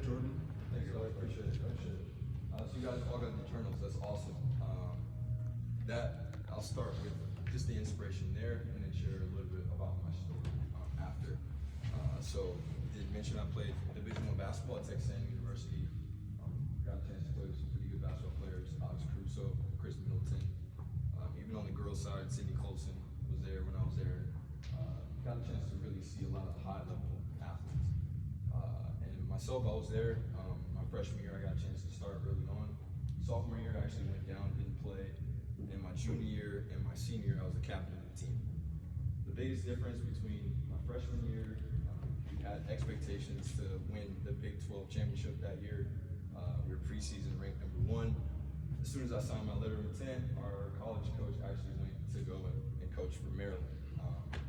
Jordan. Thanks, I appreciate it. So you guys all got the journals. That's awesome. I'll start with just the inspiration there, and then share a little bit about my story after. So did mention I played Division I basketball at Texas A&M University. Got a chance to play with some pretty good basketball players: Alex Caruso, Chris Middleton. Even on the girls' side, Sydney Colson was there when I was there. Got a chance to really see a lot of high-level athletes. And myself, I was there. My freshman year, I got a chance to start early on. Sophomore year, I actually went down, didn't play. And my junior year and my senior year, I was the captain of the team. The biggest difference between my freshman year, we had expectations to win the Big 12 championship that year. We were preseason ranked #1. As soon as I signed my letter of intent, our college coach actually went to go and coach for Maryland.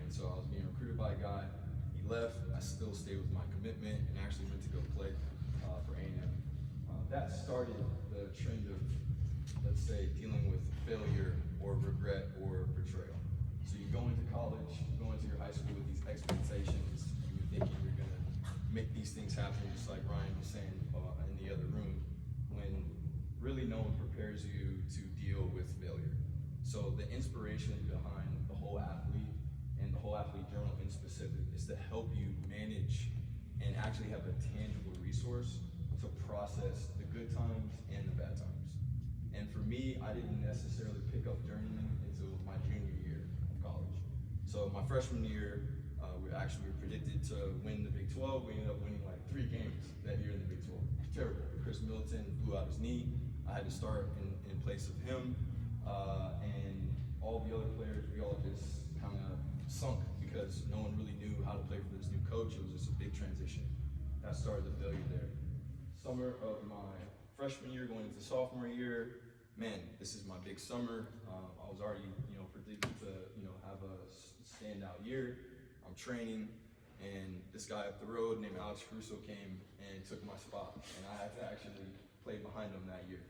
And so I was being recruited by a guy. He left. I still stayed with my commitment and actually went to go play for A&M. That started the trend of, let's say, dealing with failure or regret or betrayal. So you go into college, you go into your high school with these expectations, you're thinking you're gonna make these things happen, just like Ryan was saying in the other room, when really no one prepares you to deal with failure. So the inspiration behind the whole athlete and the whole athlete journal in specific is to help you manage and actually have a tangible resource to process the good times and the bad times. And for me, I didn't necessarily pick up journaling until my junior year of college. So my freshman year, we were predicted to win the Big 12. We ended up winning like 3 games that year in the Big 12. Terrible. Chris Middleton blew out his knee. I had to start in place of him. And all the other players, we all just kind of sunk because no one really knew how to play for this new coach. It was just a big transition. That started the failure there. Summer of my freshman year going into sophomore year, man, this is my big summer. I was already, predicted to, have a standout year. I'm training, and this guy up the road named Alex Caruso came and took my spot, and I had to actually play behind him that year.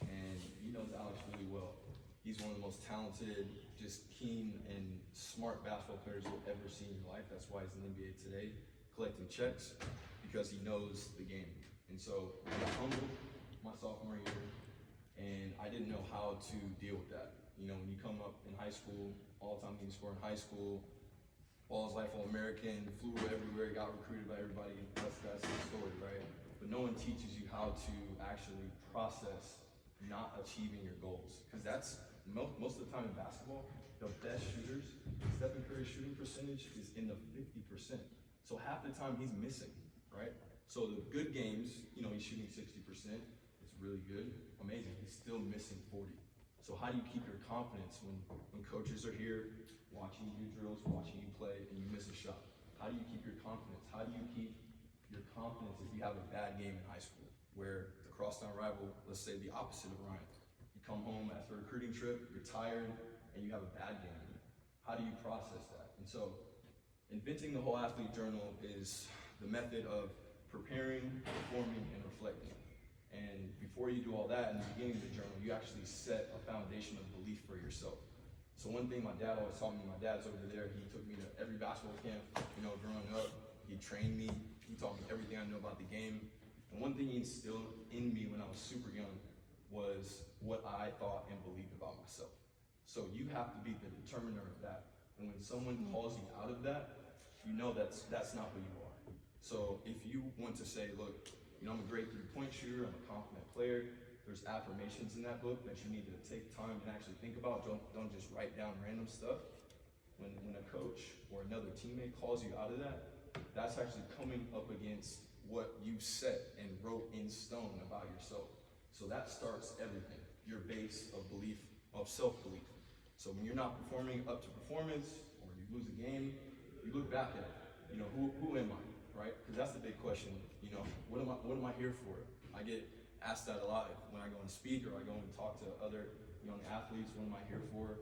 And he knows Alex really well. He's one of the most talented, just keen and smart basketball players you'll ever see in your life. That's why he's in the NBA today, collecting checks, because he knows the game. And so I got humbled my sophomore year, and I didn't know how to deal with that. When you come up in high school, all-time leading scorer in high school, Ball's Life All-American, flew everywhere, got recruited by everybody. That's the story, right? But no one teaches you how to actually process not achieving your goals, because that's most of the time in basketball, the best shooters, Stephen Curry's shooting percentage is in the 50%. So half the time he's missing, right? So the good games, he's shooting 60%. It's really good, amazing. He's still missing 40. So how do you keep your confidence when coaches are here watching you do drills, watching you play, and you miss a shot? How do you keep your confidence? How do you keep your confidence if you have a bad game in high school, where the crosstown rival, let's say the opposite of Ryan, you come home after a recruiting trip, you're tired, and you have a bad game. How do you process that? And so inventing the whole athlete journal is the method of preparing, performing, and reflecting. And before you do all that, in the beginning of the journal, you actually set a foundation of belief for yourself. So one thing my dad always taught me, my dad's over there, he took me to every basketball camp, growing up. He trained me, he taught me everything I know about the game. And one thing he instilled in me when I was super young was what I thought and believed about myself. So you have to be the determiner of that. And when someone calls you out of that, that's not who you are. So if you want to say, look, I'm a great 3-point shooter, I'm a confident player, there's affirmations in that book that you need to take time and actually think about. Don't just write down random stuff. When a coach or another teammate calls you out of that, that's actually coming up against what you set and wrote in stone about yourself. So that starts everything, your base of belief, of self-belief. So when you're not performing up to performance, or you lose a game, you look back at it. Who am I, right? Because that's the big question. What am I here for? I get asked that a lot when I go and speak or I go and talk to other young athletes. What am I here for?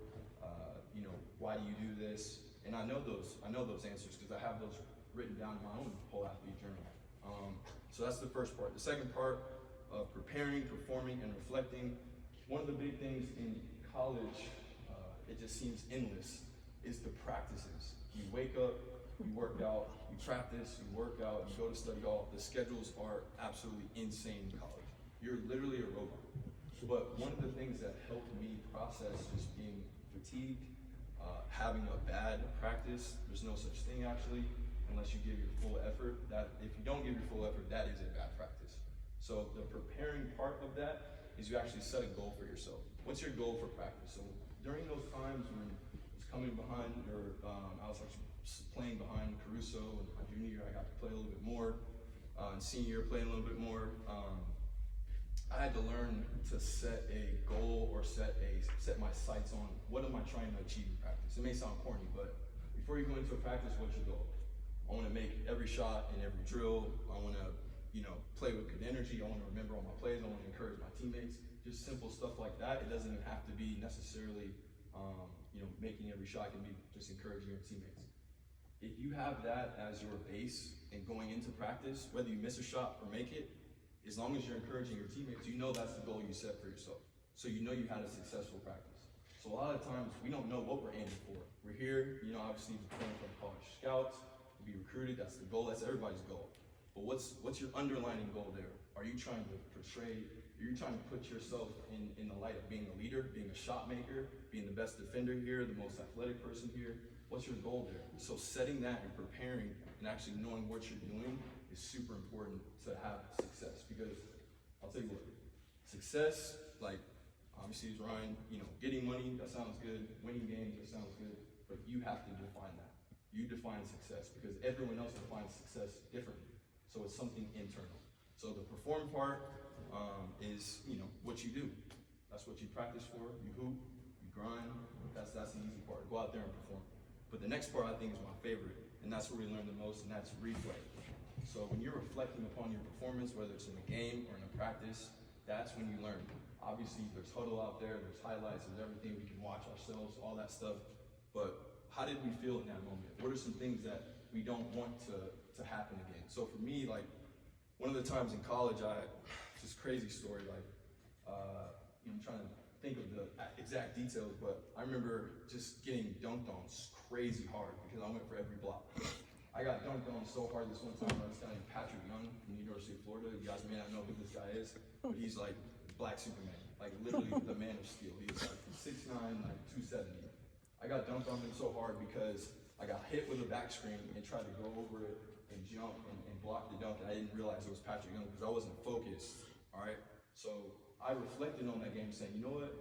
Why do you do this? And I know those answers because I have those written down in my own whole athlete journal. So that's the first part. The second part of preparing, performing, and reflecting. One of the big things in college, it just seems endless, is the practices. You wake up, you work out, you practice, you work out, you go to study hall. The schedules are absolutely insane in college. You're literally a robot. But one of the things that helped me process just being fatigued, having a bad practice, there's no such thing actually, unless you give your full effort. That if you don't give your full effort, that is a bad practice. So the preparing part of that is you actually set a goal for yourself. What's your goal for practice? So during those times when I was coming behind, or I was actually playing behind Caruso, and my junior year I got to play a little bit more, and senior year playing a little bit more. I had to learn to set a goal or set my sights on what am I trying to achieve in practice. It may sound corny, but before you go into a practice, what's your goal? I want to make every shot in every drill. I want to, play with good energy. I want to remember all my plays. I want to encourage my teammates. Just simple stuff like that. It doesn't even have to be necessarily, making every shot. It can be just encouraging your teammates. If you have that as your base and going into practice, whether you miss a shot or make it, as long as you're encouraging your teammates, you know that's the goal you set for yourself. So you know you had a successful practice. So a lot of times we don't know what we're aiming for. We're here, obviously we're playing for college scouts, to be recruited, that's the goal, that's everybody's goal. But what's your underlining goal there? Are you trying to portray, are you trying to put yourself in the light of being a leader, being a shot maker, being the best defender here, the most athletic person here? What's your goal there? So setting that and preparing and actually knowing what you're doing is super important to have success, because I'll tell you what, success, like obviously is Ryan, getting money, that sounds good, winning games, that sounds good, but you have to define that. You define success because everyone else defines success differently. So it's something internal. So the perform part is, what you do. That's what you practice for, you hoop, you grind, that's the easy part, go out there and perform. But the next part I think is my favorite, and that's where we learn the most, and that's replay. So when you're reflecting upon your performance, whether it's in a game or in a practice, that's when you learn. Obviously, there's huddle out there, there's highlights, there's everything we can watch ourselves, all that stuff. But how did we feel in that moment? What are some things that we don't want to happen again? So for me, like, one of the times in college, just crazy story, like, I'm trying to think of the exact details, but I remember just getting dunked on crazy hard because I went for every block. I got dunked on so hard this one time by this guy named Patrick Young from the University of Florida. You guys may not know who this guy is, but he's like Black Superman, like literally the man of steel. He was like 6'9", like 270. I got dunked on him so hard because I got hit with a back screen and tried to go over it and jump and block the dunk, and I didn't realize it was Patrick Young because I wasn't focused, all right? So I reflected on that game saying, you know what?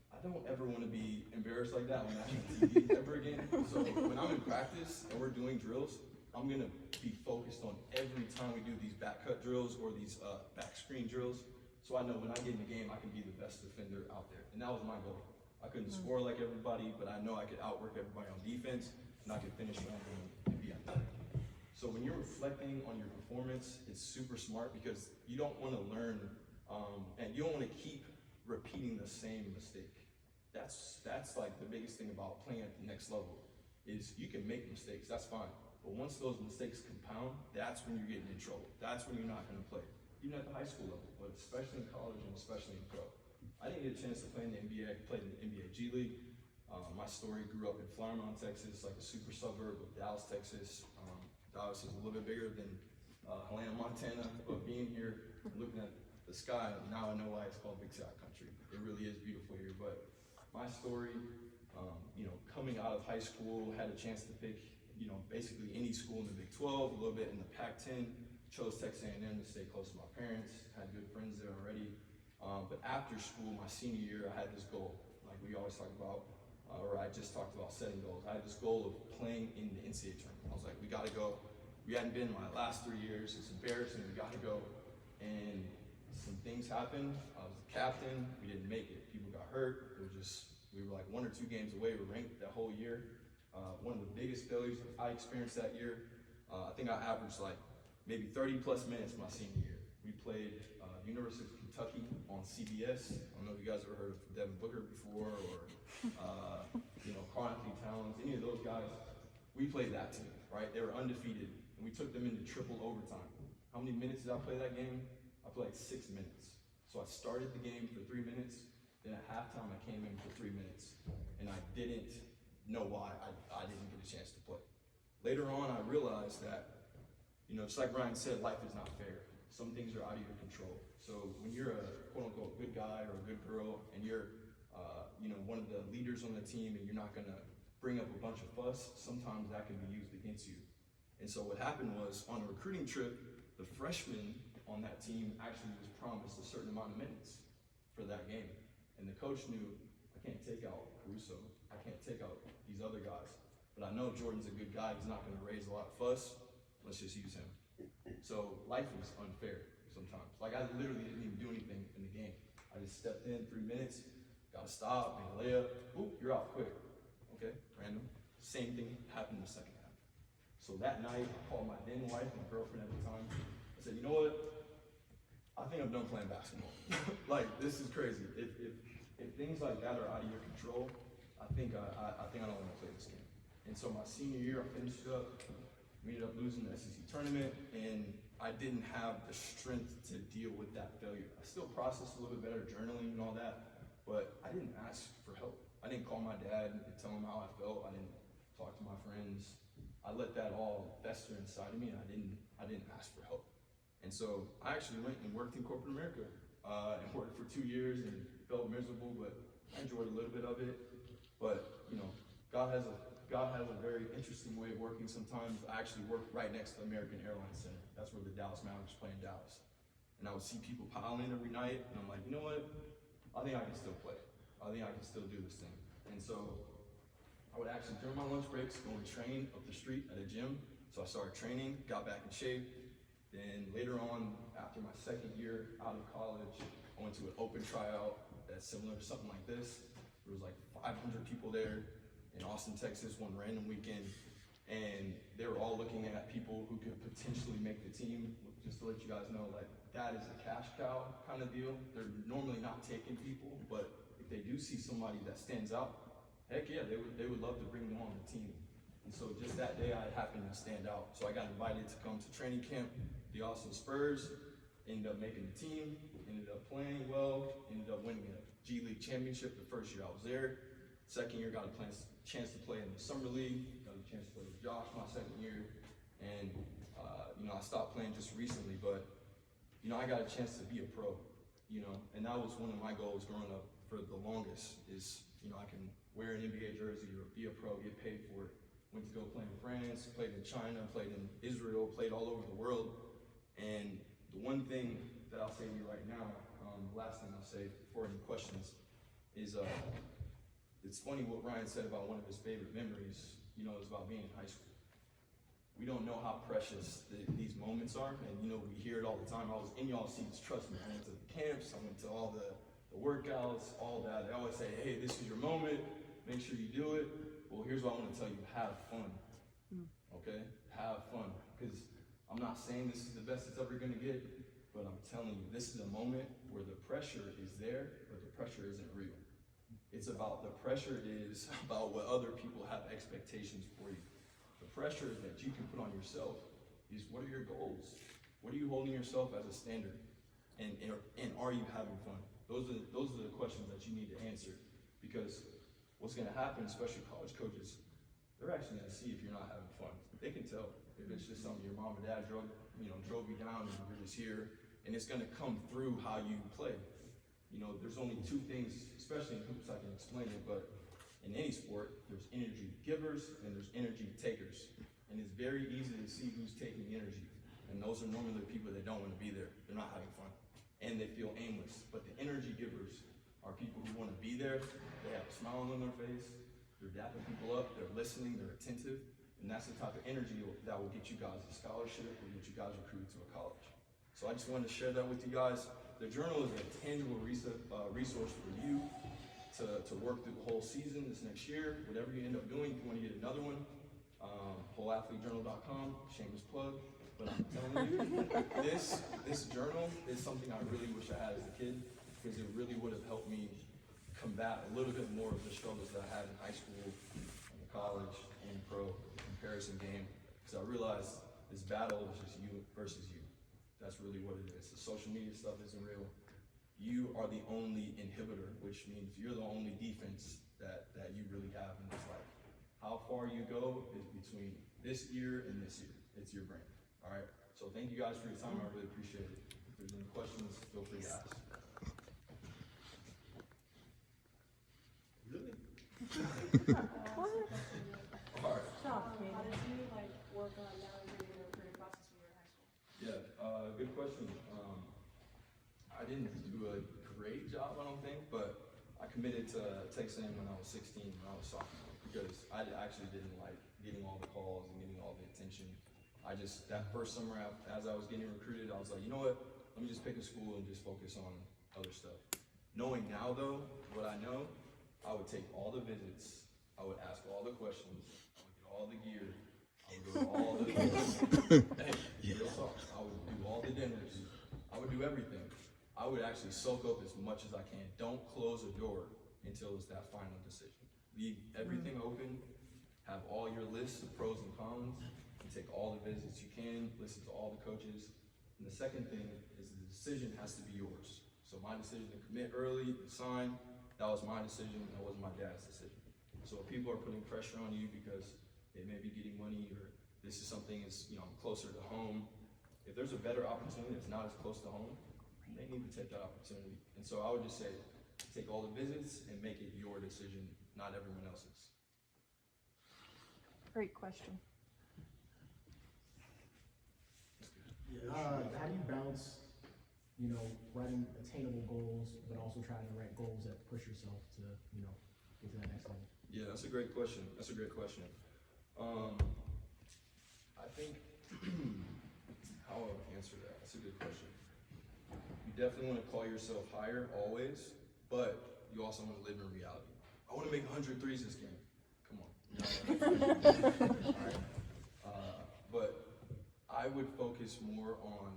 I don't ever want to be embarrassed like that on national TV ever again. So when I'm in practice and we're doing drills, I'm going to be focused on every time we do these back cut drills or these back screen drills. So I know when I get in the game, I can be the best defender out there. And that was my goal. I couldn't score like everybody, but I know I could outwork everybody on defense, and I could finish around and be athletic. So when you're reflecting on your performance, it's super smart because you don't want to learn, and you don't want to keep repeating the same mistake. That's like the biggest thing about playing at the next level is you can make mistakes, that's fine. But once those mistakes compound, that's when you're getting in trouble. That's when you're not going to play, even at the high school level, but especially in college and especially in pro. I didn't get a chance to play in the NBA. I played in the NBA G League. My story grew up in Flowermont, Texas, like a super suburb of Dallas, Texas. Dallas is a little bit bigger than Helena, Montana, but being here, looking at the sky, now I know why it's called Big Sky Country. It really is beautiful here, but my story, coming out of high school, had a chance to pick, basically any school in the Big 12, a little bit in the Pac-10, chose Texas A&M to stay close to my parents, had good friends there already. But after school, my senior year, I had this goal, like we always talk about, or I just talked about setting goals. I had this goal of playing in the NCAA tournament. I was like, we gotta go. We hadn't been in my last 3 years, it's embarrassing, we gotta go. And some things happened. I was the captain, we didn't make it. People got hurt, we were like 1 or 2 games away, we were ranked that whole year. One of the biggest failures I experienced that year, I think I averaged like maybe 30 plus minutes my senior year. We played University of Kentucky on CBS. I don't know if you guys ever heard of Devin Booker before, or Carl Anthony Towns, any of those guys. We played that team, right? They were undefeated, and we took them into triple overtime. How many minutes did I play that game? I played like 6 minutes. So I started the game for 3 minutes, then at halftime I came in for 3 minutes, and I didn't know why I didn't get a chance to play. later on, I realized that, just like Ryan said, life is not fair. Some things are out of your control. So when you're a quote unquote good guy or a good girl and you're, one of the leaders on the team and you're not gonna bring up a bunch of fuss, sometimes that can be used against you. And so what happened was on a recruiting trip, the freshman on that team actually was promised a certain amount of minutes for that game. And the coach knew, I can't take out Caruso, I can't take out these other guys, but I know Jordan's a good guy, he's not gonna raise a lot of fuss, let's just use him. So life is unfair sometimes. Like I literally didn't even do anything in the game. I just stepped in 3 minutes, got to stop, made a layup, oop, you're out quick. Okay, random. Same thing happened in the second half. So that night, I called my then wife and girlfriend at the time. I said, you know what? I think I'm done playing basketball. Like, this is crazy. If things like that are out of your control, I think I don't want to play this game. And so my senior year, I finished up. We ended up losing the SEC tournament, and I didn't have the strength to deal with that failure. I still processed a little bit better, journaling and all that, but I didn't ask for help. I didn't call my dad and tell him how I felt. I didn't talk to my friends. I let that all fester inside of me, and I didn't ask for help. And so I actually went and worked in corporate America and worked for 2 years and felt miserable, but I enjoyed a little bit of it. But God has a very interesting way of working sometimes. I actually worked right next to the American Airlines Center. That's where the Dallas Mavericks play in Dallas. And I would see people pile in every night, and I'm like, you know what? I think I can still play. I think I can still do this thing. And so I would actually, during my lunch breaks, go and train up the street at a gym. So I started training, got back in shape. Then later on, after my second year out of college, I went to an open tryout that's similar to something like this. There was like 500 people there in Austin, Texas, one random weekend. And they were all looking at people who could potentially make the team. Just to let you guys know, like, that is a cash cow kind of deal. They're normally not taking people, but if they do see somebody that stands out, heck yeah, they would love to bring them on the team. And so just that day, I happened to stand out. So I got invited to come to training camp. The Austin Spurs ended up making the team, ended up playing well, ended up winning a G League championship the first year I was there. Second year, got a chance to play in the summer league, got a chance to play with Josh my second year. And, I stopped playing just recently, but, I got a chance to be a pro, and that was one of my goals growing up for the longest is, I can wear an NBA jersey or be a pro, get paid for it. Went to go play in France, played in China, played in Israel, played all over the world. And the one thing that I'll say to you right now, the last thing I'll say before any questions, is it's funny what Ryan said about one of his favorite memories, is about being in high school. We don't know how precious these moments are, and we hear it all the time. I was in y'all seats, trust me. I went to the camps, I went to all the workouts, all that. They always say, hey, this is your moment, make sure you do it. Well, here's what I want to tell you, have fun, okay? Have fun, because I'm not saying this is the best it's ever gonna get, but I'm telling you, this is a moment where the pressure is there, but the pressure isn't real. The pressure is about what other people have expectations for you. The pressure that you can put on yourself is, what are your goals? What are you holding yourself as a standard? And are you having fun? Those are the questions that you need to answer, because what's gonna happen, especially college coaches, they're actually gonna see if you're not having fun. They can tell if it's just something your mom and dad drove you down and you're just here, and it's gonna come through how you play. There's only two things, especially in hoops, I can explain it, but in any sport, there's energy givers and there's energy takers. And it's very easy to see who's taking energy. And those are normally the people that don't want to be there. They're not having fun. And they feel aimless. But the energy givers are people who want to be there. They have a smile on their face. They're dapping people up. They're listening. They're attentive. And that's the type of energy that will get you guys a scholarship, will get you guys recruited to a college. So I just wanted to share that with you guys. The journal is a tangible resource for you to work through the whole season this next year. Whatever you end up doing, if you want to get another one, wholeathletejournal.com, shameless plug. But I'm telling you, this journal is something I really wish I had as a kid, because it really would have helped me combat a little bit more of the struggles that I had in high school, in college, and pro comparison game. Because I realized this battle is just you versus you. That's really what it is. The social media stuff isn't real. You are the only inhibitor, which means you're the only defense that you really have in this life. How far you go is between this year and this year. It's your brand. All right. So thank you guys for your time. I really appreciate it. If there's any questions, feel free to ask. Really? All right. How did you work on navigating the recruiting process when you were in high school? Yeah, good question. I didn't do a great job, I don't think, but I committed to Texas A&M when I was 16, when I was sophomore, because I actually didn't like getting all the calls and getting all the attention. That first summer as I was getting recruited, I was like, you know what, let me just pick a school and just focus on other stuff. Knowing now though, what I know, I would take all the visits, I would ask all the questions, I would get all the gear, I would go to all the I would do all the dinners, I would do everything. I would actually soak up as much as I can. Don't close a door until it's that final decision. Leave everything open, have all your lists of pros and cons, and take all the visits you can, listen to all the coaches. And the second thing is the decision has to be yours. So my decision to commit early, to sign, that was my decision, that wasn't my dad's decision. So if people are putting pressure on you because they may be getting money or this is something that's closer to home, if there's a better opportunity that's not as close to home, they need to take that opportunity. And so I would just say, take all the visits and make it your decision, not everyone else's. Great question. How do you balance, writing attainable goals, but also trying to write goals that push yourself to, get to that next level? Yeah, that's a great question. I think how I would answer that. That's a good question. You definitely want to call yourself higher always, but you also want to live in reality. I want to make 100 threes this game. Come on. All right. But I would focus more on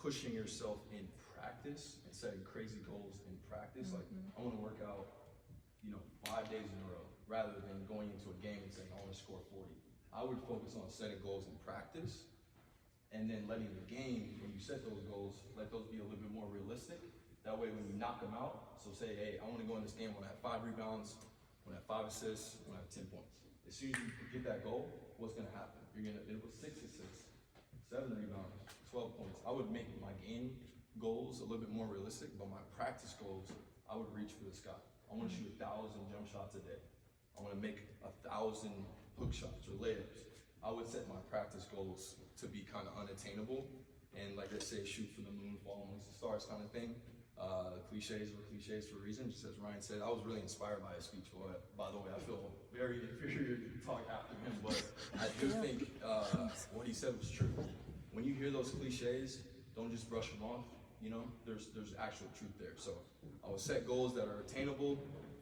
pushing yourself in practice and setting crazy goals in practice. Like I want to work out, 5 days in a row, rather than going into a game and saying I want to score 40. I would focus on setting goals in practice, and then letting the game, when you set those goals, let those be a little bit more realistic. That way when you knock them out, so say, hey, I want to go in this game, I want to have 5 rebounds, I want to have 5 assists, I want to have 10 points. As soon as you get that goal, what's going to happen? It was 6 assists, 7 rebounds, 12 points. I would make my game goals a little bit more realistic, but my practice goals, I would reach for the sky. I want to shoot 1,000 jump shots a day. I want to make 1,000 hook shots or layups. I would set my practice goals to be kind of unattainable, and like I say, shoot for the moon, fall amongst the stars kind of thing. Cliches were cliches for a reason, just as Ryan said. I was really inspired by his speech, by the way. I feel very inferior to talk after him, but I do think what he said was true. When you hear those cliches, don't just brush them off. There's actual truth there. So I would set goals that are attainable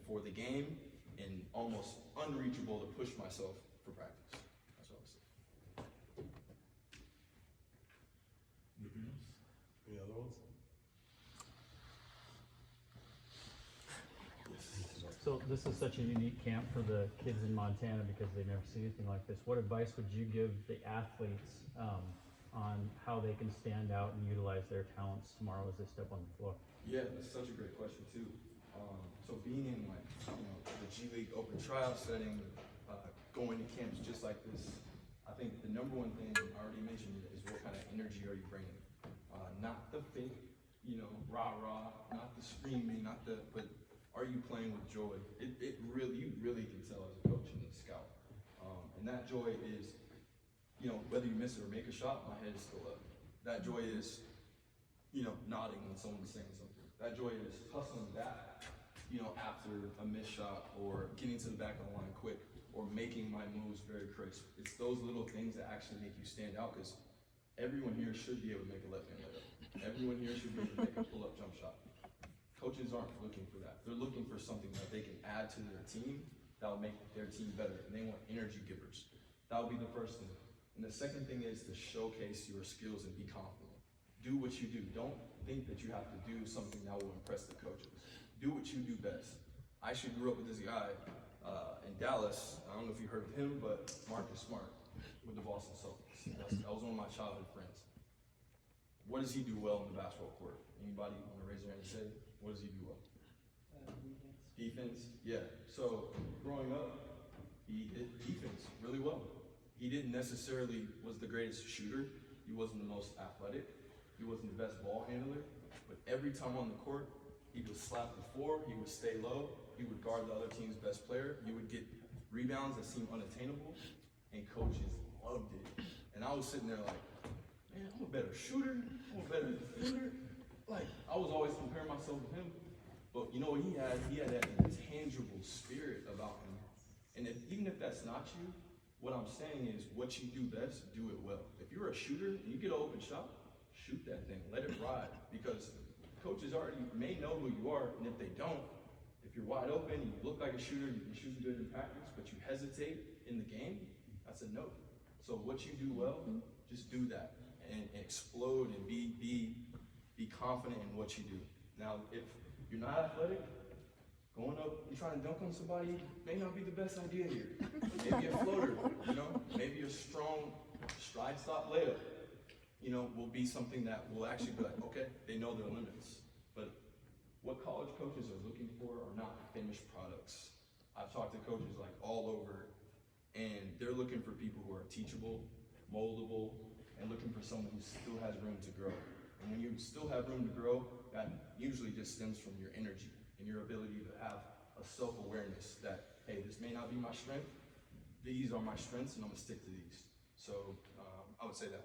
for the game and almost unreachable to push myself for practice. That's what I would say. Anything else? Any other ones? So this is such a unique camp for the kids in Montana because they never see anything like this. What advice would you give the athletes on how they can stand out and utilize their talents tomorrow as they step on the floor? Yeah, that's such a great question too. So being in the G League open trial setting, going to camps just like this, I think the number one thing, I already mentioned it, is what kind of energy are you bringing? Not the fake, rah-rah, not the screaming, but are you playing with joy? You really can tell as a coach and a scout. And that joy is, whether you miss it or make a shot, my head is still up. That joy is, nodding when someone's saying something. That joy is hustling back, after a missed shot, or getting to the back of the line quick, or making my moves very crisp. It's those little things that actually make you stand out, because everyone here should be able to make a left-hand layup. Everyone here should be able to make a pull-up jump shot. Coaches aren't looking for that. They're looking for something that they can add to their team that will make their team better, and they want energy givers. That would be the first thing. And the second thing is to showcase your skills and be confident. Do what you do. Don't think that you have to do something that will impress the coaches. Do what you do best. I actually grew up with this guy in Dallas. I don't know if you heard of him, but Marcus Smart with the Boston Celtics. That was one of my childhood friends. What does he do well in the basketball court? Anybody want to raise their hand and say, what does he do well? Defense. Yeah. So growing up, he did defense really well. He he didn't necessarily was the greatest shooter. He wasn't the most athletic. He wasn't the best ball handler. But every time on the court, he would slap the floor. He would stay low. He would guard the other team's best player. He would get rebounds that seemed unattainable, and coaches loved it. And I was sitting there like, man, I'm a better shooter. I'm a better defender. Like, I was always comparing myself to him. But you know what he had? He had that intangible spirit about him. And even if that's not you, what I'm saying is what you do best, do it well. If you're a shooter and you get an open shot, shoot that thing. Let it ride. Because coaches already may know who you are, and if they don't, if you're wide open, you look like a shooter, you can shoot good in practice, but you hesitate in the game, that's a no. So what you do well, just do that and explode and be confident in what you do. Now, if you're not athletic, going up and trying to dunk on somebody may not be the best idea here. Maybe a floater, you know, maybe a strong stride stop layup, you know, will be something that will actually be like, okay, they know their limits. But what college coaches are looking for are not finished products. I've talked to coaches like all over, and they're looking for people who are teachable, moldable, and looking for someone who still has room to grow. And when you still have room to grow, that usually just stems from your energy and your ability to have a self-awareness that, hey, this may not be my strength, these are my strengths, and I'm gonna stick to these. So I would say that.